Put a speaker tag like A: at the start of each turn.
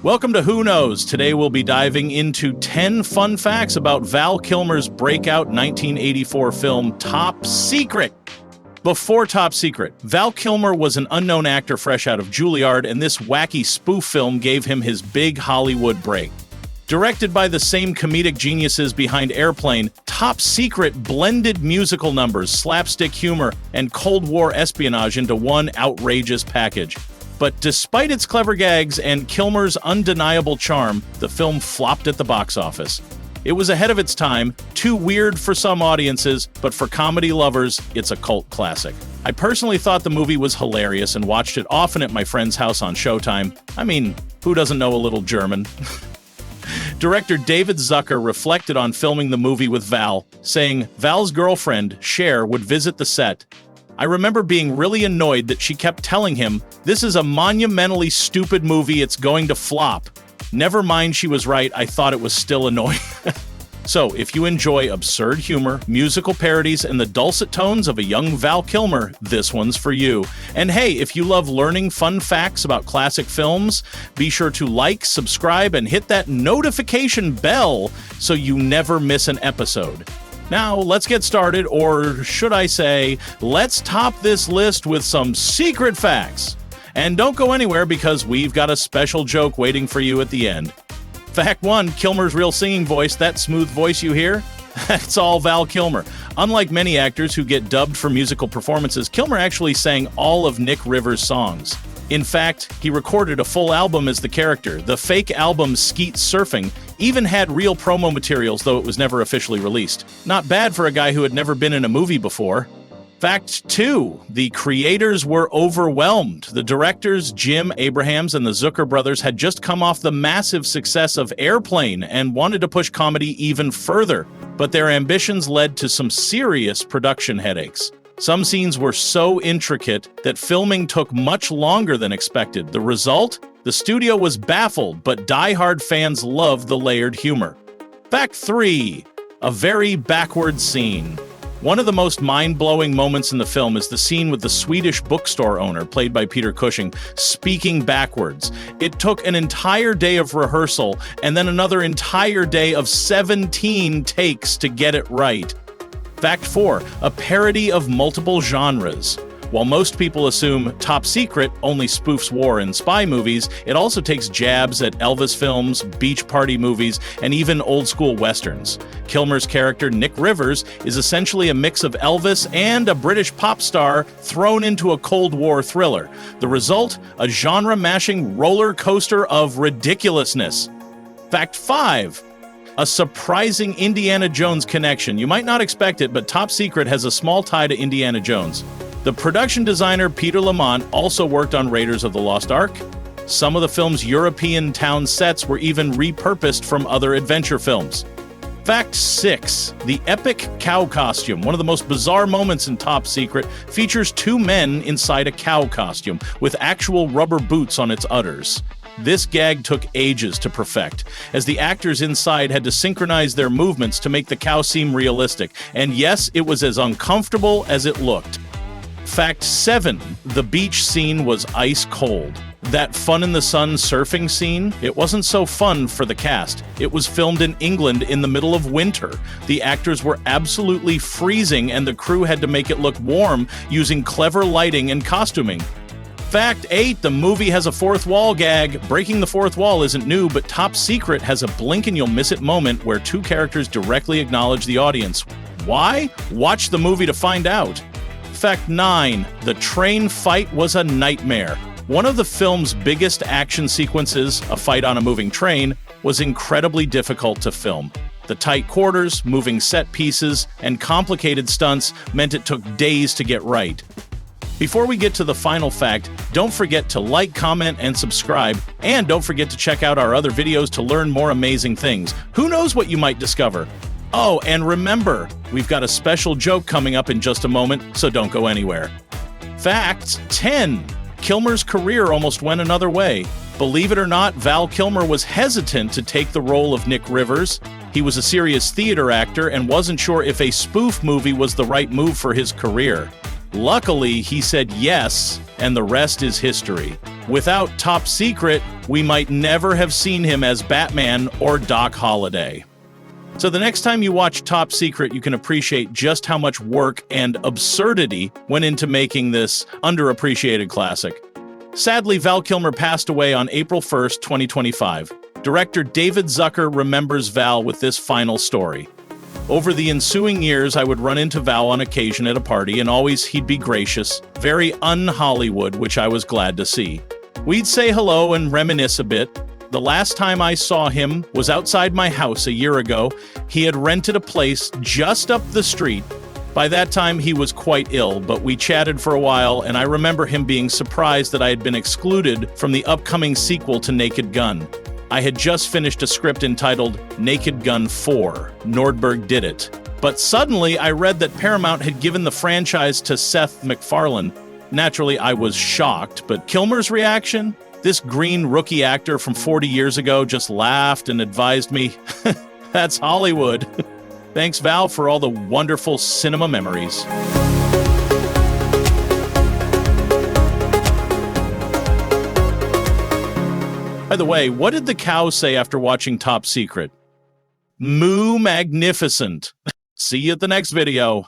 A: Welcome to Who Knows. Today we'll be diving into 10 fun facts about Val Kilmer's breakout 1984 film, Top Secret. Before Top Secret, Val Kilmer was an unknown actor fresh out of Juilliard, and this wacky spoof film gave him his big Hollywood break. Directed by the same comedic geniuses behind Airplane, Top Secret blended musical numbers, slapstick humor, and Cold War espionage into one outrageous package. But despite its clever gags and Kilmer's undeniable charm, the film flopped at the box office. It was ahead of its time, too weird for some audiences, but for comedy lovers, it's a cult classic. I personally thought the movie was hilarious and watched it often at my friend's house on Showtime. I mean, who doesn't know a little German? Director David Zucker reflected on filming the movie with Val, saying Val's girlfriend, Cher, would visit the set. I remember being really annoyed that she kept telling him, "This is a monumentally stupid movie, it's going to flop." Never mind, she was right, I thought it was still annoying. So, if you enjoy absurd humor, musical parodies, and the dulcet tones of a young Val Kilmer, this one's for you. And hey, if you love learning fun facts about classic films, be sure to like, subscribe, and hit that notification bell so you never miss an episode. Now, let's get started, or should I say, let's top this list with some secret facts. And don't go anywhere because we've got a special joke waiting for you at the end. Fact 1, Kilmer's real singing voice, that smooth voice you hear, that's all Val Kilmer. Unlike many actors who get dubbed for musical performances, Kilmer actually sang all of Nick Rivers' songs. In fact, he recorded a full album as the character. The fake album Skeet Surfing even had real promo materials, though it was never officially released. Not bad for a guy who had never been in a movie before. Fact 2, the creators were overwhelmed. The directors, Jim Abrahams and the Zucker brothers, had just come off the massive success of Airplane and wanted to push comedy even further, but their ambitions led to some serious production headaches. Some scenes were so intricate that filming took much longer than expected. The result? The studio was baffled, but die-hard fans loved the layered humor. Fact 3, a very backward scene. One of the most mind-blowing moments in the film is the scene with the Swedish bookstore owner, played by Peter Cushing, speaking backwards. It took an entire day of rehearsal and then another entire day of 17 takes to get it right. Fact 4, a parody of multiple genres. While most people assume Top Secret only spoofs war and spy movies, it also takes jabs at Elvis films, beach party movies, and even old-school westerns. Kilmer's character, Nick Rivers, is essentially a mix of Elvis and a British pop star thrown into a Cold War thriller. The result? A genre-mashing roller coaster of ridiculousness. Fact 5, a surprising Indiana Jones connection. You might not expect it, but Top Secret has a small tie to Indiana Jones. The production designer Peter Lamont also worked on Raiders of the Lost Ark. Some of the film's European town sets were even repurposed from other adventure films. Fact 6, the epic cow costume. One of the most bizarre moments in Top Secret features two men inside a cow costume with actual rubber boots on its udders. This gag took ages to perfect, as the actors inside had to synchronize their movements to make the cow seem realistic. And yes, it was as uncomfortable as it looked. Fact 7, the beach scene was ice cold. That fun in the sun surfing scene, it wasn't so fun for the cast. It was filmed in England in the middle of winter. The actors were absolutely freezing and the crew had to make it look warm using clever lighting and costuming. Fact 8, the movie has a fourth wall gag. Breaking the fourth wall isn't new, but Top Secret has a blink and you'll miss it moment where two characters directly acknowledge the audience. Why? Watch the movie to find out. Fact 9, the train fight was a nightmare. One of the film's biggest action sequences, a fight on a moving train, was incredibly difficult to film. The tight quarters, moving set pieces, and complicated stunts meant it took days to get right. Before we get to the final fact, don't forget to like, comment, and subscribe, and don't forget to check out our other videos to learn more amazing things. Who knows what you might discover? Oh, and remember, we've got a special joke coming up in just a moment, so don't go anywhere. Fact 10. Kilmer's career almost went another way. Believe it or not, Val Kilmer was hesitant to take the role of Nick Rivers. He was a serious theater actor and wasn't sure if a spoof movie was the right move for his career. Luckily, he said yes, and the rest is history. Without Top Secret, we might never have seen him as Batman or Doc Holliday. So the next time you watch Top Secret, you can appreciate just how much work and absurdity went into making this underappreciated classic. Sadly, Val Kilmer passed away on April 1st, 2025. Director David Zucker remembers Val with this final story. Over the ensuing years, I would run into Val on occasion at a party, and always he'd be gracious, very un-Hollywood, which I was glad to see. We'd say hello and reminisce a bit. The last time I saw him was outside my house a year ago. He had rented a place just up the street. By that time, he was quite ill, but we chatted for a while, and I remember him being surprised that I had been excluded from the upcoming sequel to Naked Gun. I had just finished a script entitled Naked Gun 4, Nordberg Did It. But suddenly, I read that Paramount had given the franchise to Seth MacFarlane. Naturally, I was shocked, but Kilmer's reaction? This green rookie actor from 40 years ago just laughed and advised me, that's Hollywood. Thanks, Val, for all the wonderful cinema memories. By the way, what did the cow say after watching Top Secret? Moo magnificent. See you at the next video.